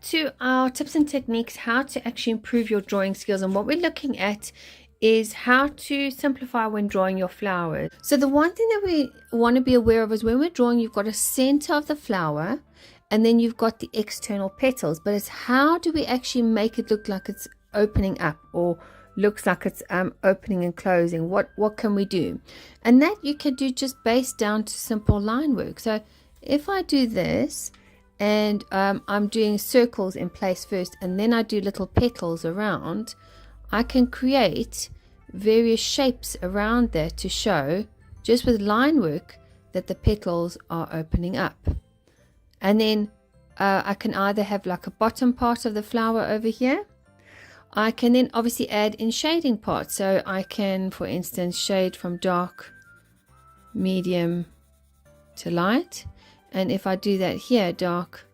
to our tips and techniques, how to actually improve your drawing skills. And what we're looking at is how to simplify when drawing your flowers. So the one thing that we want to be aware of is when we're drawing, you've got a center of the flower and then you've got the external petals, but it's how do we actually make it look like it's opening up or looks like it's opening and closing. What can we do? And that you can do just based down to simple line work. So if I do this and I'm doing circles in place first and then I do little petals around, I can create various shapes around there to show just with line work that the petals are opening up. And then I can either have like a bottom part of the flower over here. I can then obviously add in shading parts. So I can, for instance, shade from dark, medium to light. And if I do that here, dark,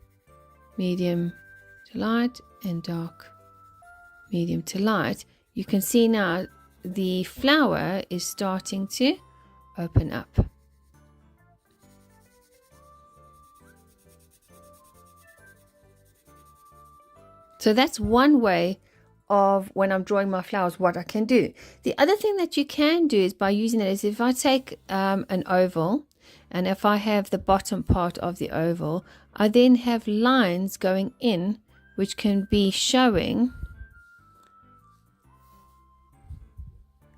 medium to light, and dark, medium to light, you can see now the flower is starting to open up. So that's one way of when I'm drawing my flowers, what I can do. The other thing that you can do is by using it is if I take an oval, and if I have the bottom part of the oval, I then have lines going in which can be showing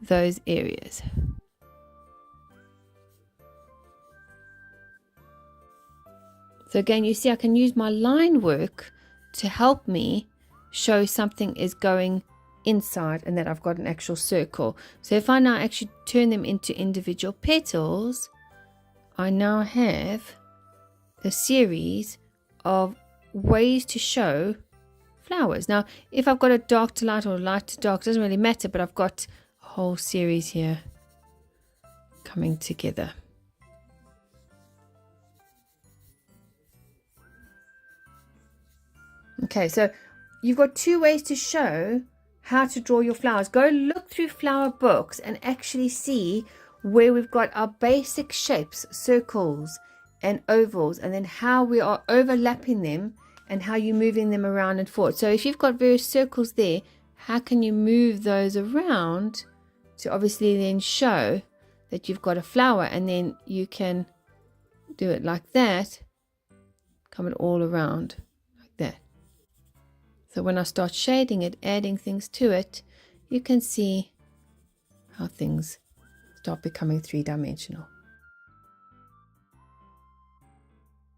those areas. So again, you see I can use my line work to help me show something is going inside and that I've got an actual circle. So if I now actually turn them into individual petals, I now have a series of ways to show flowers. Now if I've got a dark to light or light to dark, it doesn't really matter, but I've got a whole series here coming together. Okay, so you've got two ways to show how to draw your flowers. Go look through flower books and actually see where we've got our basic shapes, circles and ovals, and then how we are overlapping them and how you're moving them around and forward. So if you've got various circles there, how can you move those around to obviously then show that you've got a flower, and then you can do it like that, come it all around like that. So when I start shading it, adding things to it, you can see how things start becoming three-dimensional.